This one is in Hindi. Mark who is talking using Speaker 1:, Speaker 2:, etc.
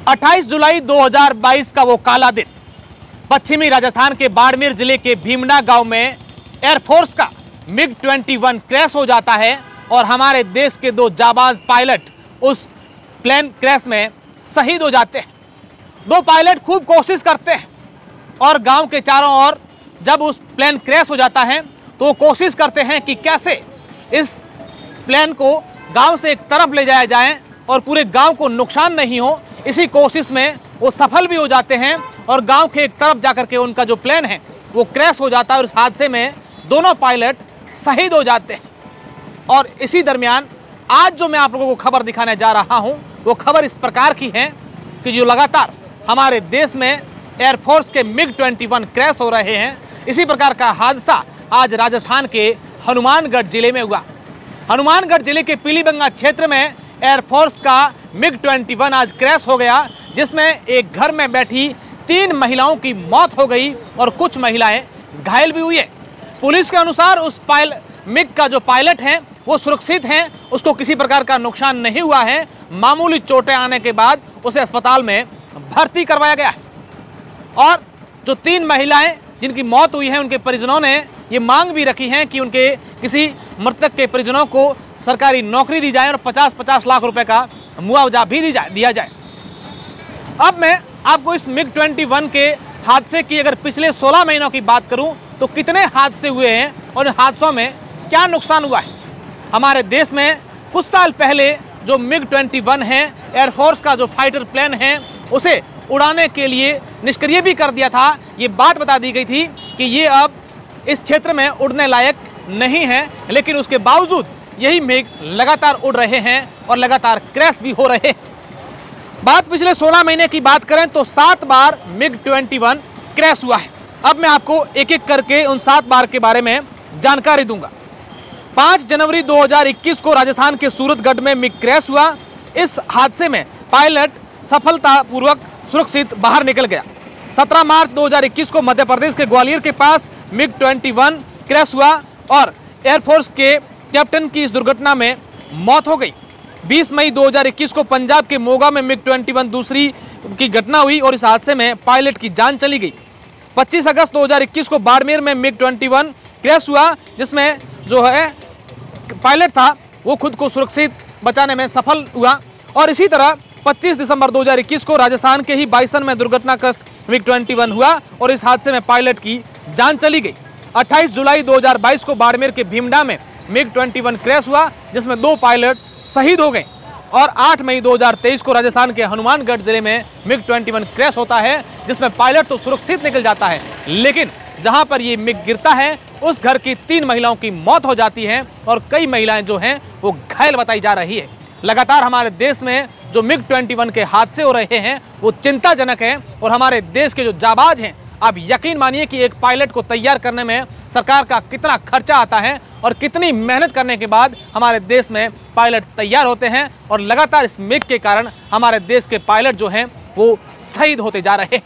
Speaker 1: 28 जुलाई 2022 का वो काला दिन, पश्चिमी राजस्थान के बाड़मेर जिले के भीमडा गांव में एयरफोर्स का MiG-21 क्रैश हो जाता है और हमारे देश के दो जाबाज पायलट उस प्लेन क्रैश में शहीद हो जाते हैं। दो पायलट खूब कोशिश करते हैं और गांव के चारों ओर जब उस प्लेन क्रैश हो जाता है तो वो कोशिश करते हैं कि कैसे इस प्लेन को गांव से एक तरफ ले जाया जाए और पूरे गांव को नुकसान नहीं हो। इसी कोशिश में वो सफल भी हो जाते हैं और गांव के एक तरफ जाकर के उनका जो प्लेन है वो क्रैश हो जाता है और इस हादसे में दोनों पायलट शहीद हो जाते हैं। और इसी दरमियान आज जो मैं आप लोगों को खबर दिखाने जा रहा हूं वो खबर इस प्रकार की है कि जो लगातार हमारे देश में एयरफोर्स के MiG-21 क्रैश हो रहे हैं, इसी प्रकार का हादसा आज राजस्थान के हनुमानगढ़ जिले में हुआ। हनुमानगढ़ जिले के पीलीबंगा क्षेत्र में एयरफोर्स का MiG-21 आज क्रैश हो गया, जिसमें एक घर में बैठी 3 महिलाओं की मौत हो गई और कुछ महिलाएं घायल भी हुई है। पुलिस के अनुसार उस MiG का जो पायलट है वो सुरक्षित हैं, उसको किसी प्रकार का नुकसान नहीं हुआ है। मामूली चोटें आने के बाद उसे अस्पताल में भर्ती करवाया गया है। और जो 3 महिलाएं जिनकी मौत हुई है उनके परिजनों ने ये मांग भी रखी है कि उनके किसी मृतक के परिजनों को सरकारी नौकरी दी जाए और 50-50 लाख रुपए का मुआवजा भी दिया जाए। अब मैं आपको इस MiG-21 के हादसे की अगर पिछले 16 महीनों की बात करूं तो कितने हादसे हुए हैं और इन हादसों में क्या नुकसान हुआ है। हमारे देश में कुछ साल पहले जो MiG-21 है, एयरफोर्स का जो फाइटर प्लेन है, उसे उड़ाने के लिए निष्क्रिय भी कर दिया था। ये बात बता दी गई थी कि ये अब इस क्षेत्र में उड़ने लायक नहीं है, लेकिन उसके बावजूद यही MiG लगातार उड़ रहे हैं और लगातार क्रैश भी हो रहे हैं। बात पिछले 16 महीने की बात करें तो 7 बार MiG-21 क्रैश हुआ है। अब मैं आपको एक एक करके उन 7 बार के बारे में जानकारी दूंगा। 5 जनवरी 2021 को राजस्थान के सूरतगढ़ में MiG क्रैश हुआ। इस हादसे में पायलट सफलतापूर्वक सुरक्षित बाहर निकल गया। 17 मार्च 2021 को मध्य प्रदेश के ग्वालियर के पास MiG-21 क्रैश हुआ और एयरफोर्स के कैप्टन की इस दुर्घटना में मौत हो गई। 20 मई 2021 को पंजाब के मोगा में MiG-21 दूसरी की घटना हुई और इस हादसे में पायलट की जान चली गई। 25 अगस्त 2021 को बाड़मेर में MiG-21 क्रैश हुआ, जिसमें जो है पायलट था वो खुद को सुरक्षित बचाने में सफल हुआ। और इसी तरह 25 दिसंबर 2021 को राजस्थान के ही बाइसन में दुर्घटनाग्रस्त MiG-21 हुआ और इस हादसे में पायलट की जान चली गई। 28 जुलाई 2022 को बाड़मेर के भीमडा में MiG-21 क्रैश हुआ, जिसमें 2 पायलट शहीद हो गए। और 8 मई 2023 को राजस्थान के हनुमानगढ़ जिले में MiG-21 क्रैश होता है, जिसमें पायलट तो सुरक्षित निकल जाता है, लेकिन जहां पर ये MiG गिरता है उस घर की 3 महिलाओं की मौत हो जाती है और कई महिलाएं जो हैं वो घायल बताई जा रही है। लगातार हमारे देश में जो MiG-21 के हादसे हो रहे हैं वो चिंताजनक है और हमारे देश के जो जाबाज हैं, आप यकीन मानिए कि एक पायलट को तैयार करने में सरकार का कितना खर्चा आता है और कितनी मेहनत करने के बाद हमारे देश में पायलट तैयार होते हैं और लगातार इस MiG के कारण हमारे देश के पायलट जो हैं वो शहीद होते जा रहे हैं।